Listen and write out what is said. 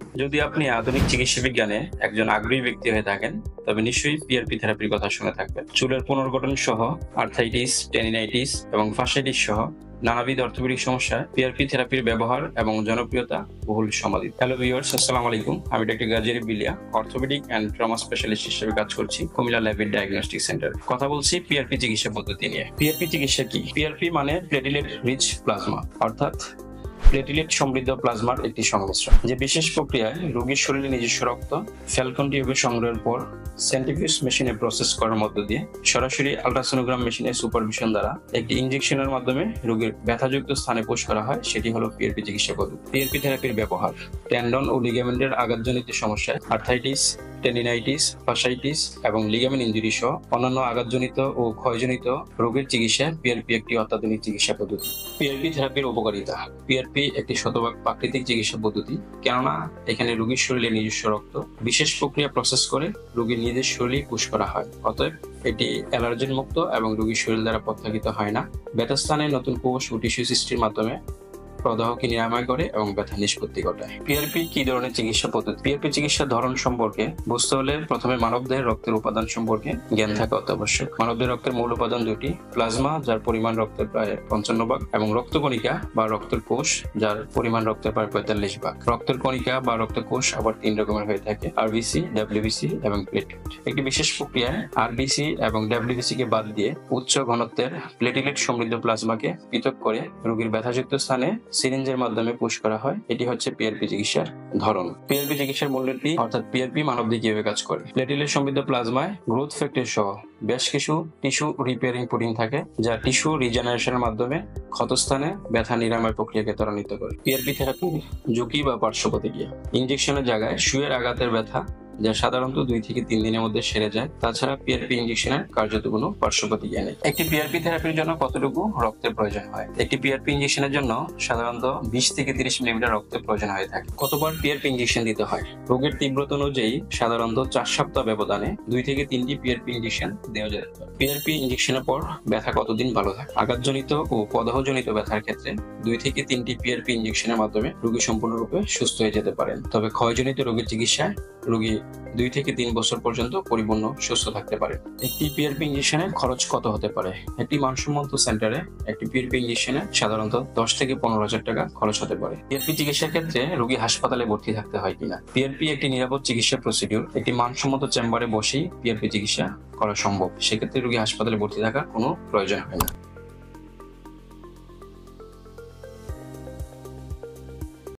যদি আপনি আধুনিক চিকিৎসা বিজ্ঞানে একজন আগ্রহী ব্যক্তি হয়ে থাকেন, তবে নিশ্চয়ই পিআরপি থেরাপির কথা শুনে থাকবেন। চুলের পুনর্গঠন সহ আর্থ্রাইটিস, টেনিনাইটিস এবং ফাশাইটিস সহ নানাবিধ অর্থোপেডিক সমস্যায় পিআরপি থেরাপির ব্যবহার এবং জনপ্রিয়তা বহুল সমাদিত। হ্যালো ভিউয়ার্স, আসসালামু আলাইকুম। আমি doctor Gazi Biliya, orthopaedic and trauma specialist হিসেবে কাজ করছি কুমিল্লা ল্যাবের ডায়াগনস্টিক সেন্টার। কথা বলছি পিআরপি চিকিৎসা পদ্ধতি নিয়ে। পিআরপি চিকিৎসা কি? পিআরপি মানে প্লেটিলেট রিচ প্লাজমা, অর্থাৎ প্লেটিলেট সমৃদ্ধ প্লাজমার একটি সংমিশ্রণ, যে বিশেষ প্রক্রিয়ায় রোগীর শরীরে নিজস্ব রক্ত ফ্যালকন টিউবে সংগ্রহের পর সেন্ট্রিফিউজ মেশিনে প্রসেস করার মধ্য দিয়ে সরাসরি আল্ট্রাসোনোগ্রাম মেশিনের সুপারভিশন দ্বারা একটি ইনজেকশনের মাধ্যমে রোগীর ব্যথাযুক্ত স্থানে পুশ করা হয়। সেটি হলো পিআরপি চিকিৎসা পদ্ধতি। পিআরপি থেরাপির ব্যবহার টেন্ডন ও লিগামেন্টের আঘাতজনিত সমস্যায়, আর্থ্রাইটিস, টেন্ডিনাইটিস, ফাশাইটিস এবং লিগামেন্ট ইনজুরি সহ অন্যান্য আঘাতজনিত ও ক্ষয়জনিত রোগের চিকিৎসায় পিআরপি একটি অত্যাধুনিক চিকিৎসা পদ্ধতি। পিআরপি থেরাপির উপকারিতা। পিআরপি একটি শতভাগ প্রাকৃতিক চিকিৎসা পদ্ধতি, কেননা এখানে রোগীর শরীরে নিজস্ব রক্ত বিশেষ প্রক্রিয়া প্রসেস করে রোগীর নিজের শরীরে পুশ করা হয়। অতএব এটি অ্যালার্জেন মুক্ত এবং রোগীর শরীর দ্বারা প্রত্যাহিত হয় না। ব্যথাস্থানে নতুন কোষ ও টিস্যু সৃষ্টির মাধ্যমে প্রদাহকে নিরাময় করে এবং ব্যথা নিষ্পত্তি ঘটায়। পিআরপি কি ধরনের চিকিৎসা পদ্ধতি? পিআরপি চিকিৎসার ধরন সম্পর্কে বুঝতে হলে প্রথমে মানবদেহের রক্তের উপাদান সম্পর্কে জ্ঞান থাকা অত্যাবশ্যক। মানবদেহের রক্তের মূল উপাদান দুটি: প্লাজমা, যার পরিমাণ রক্তের প্রায় 55 ভাগ, এবং রক্তকণিকা বা রক্তের কোষ, যার পরিমাণ রক্তের প্রায় 45 ভাগ। রক্তের কণিকা বা রক্তের কোষ আবার 3 রকমের হয়ে থাকে: আরবিসি, ডাব্লিউবিসি এবং প্লেটলেট। একটি বিশেষ প্রক্রিয়ায় আরবিসি এবং ডাব্লিউবিসি কে বাদ দিয়ে উচ্চ ঘনত্বের প্লেটিলেট সমৃদ্ধ প্লাজমাকে পৃথক করে রোগীর ব্যথাযুক্ত স্থানে সিরিঞ্জের মাধ্যমে পুশ করা হয়। এটি হচ্ছে পিআরপি চিকিৎসার ধরন। পিআরপি চিকিৎসার মূলনীতি, অর্থাৎ পিআরপি মানবদেহে কিভাবে কাজ করে। প্লেটিলেট সমৃদ্ধ প্লাজমায় গ্রোথ ফ্যাক্টর সহ বেশ কিছু টিস্যু রিপেয়ারিং প্রোটিন থাকে, যা টিস্যু রিজেনারেশনের মাধ্যমে ক্ষতস্থানে ব্যথা নিরাময় প্রক্রিয়াকে ত্বরান্বিত করে। পিআরপি থেরাপির ঝুঁকি বা পার্শ্ব প্রতিক্রিয়া। ইনজেকশনের জায়গায় সুইয়ের আঘাতের ব্যথা, যা সাধারণত 2 থেকে 3 দিনের মধ্যে সেরে যায়। তাছাড়া পিআরপি ইনজেকশনের কার্যত কোনো পার্শ্ব প্রতিক্রিয়া নেই। একটি পিআরপি থেরাপির জন্য কতটুকু রক্তের প্রয়োজন হয়? একটি পিআরপি ইনজেকশনের জন্য সাধারণত 20 থেকে 30 মিলিমিটার রক্তের প্রয়োজন হয়ে থাকে। কতবার পিআরপি ইনজেকশন দিতে হয়? রোগের তীব্রতা অনুযায়ী সাধারণত 4 সপ্তাহ ব্যবধানে 2 থেকে 3টি পিআরপি ইনজেকশন দেওয়া যেতে পারে। পিআরপি ইনজেকশনের পর ব্যথা কতদিন ভালো থাকে? আঘাতজনিত ও প্রদাহজনিত ব্যথার ক্ষেত্রে 2 থেকে 3টি পিআরপি ইনজেকশনের মাধ্যমে রোগী সম্পূর্ণরূপে সুস্থ হয়ে যেতে পারেন। তবে ক্ষয়জনিত রোগের চিকিৎসায় রোগী 2 থেকে 3 বছর পর্যন্ত পরিপূর্ণ সুস্থ থাকতে পারে। একটি পিআরপি ইনজেকশনের খরচ কত হতে পারে? একটি মানসম্মত সেন্টারে একটি পিআরপি ইনজেকশনে সাধারণত 10 থেকে 15,000 টাকা খরচ হতে পারে। পিআরপি চিকিৎসার ক্ষেত্রে রোগী হাসপাতালে ভর্তি থাকতে হয় কিনা? পিআরপি একটি নিরাপদ চিকিৎসা প্রসিডিউর। একটি মানসম্মত চেম্বারে বসেই পিআরপি চিকিৎসা করা সম্ভব। সেক্ষেত্রে রোগী হাসপাতালে ভর্তি থাকার কোনো প্রয়োজন হয় না।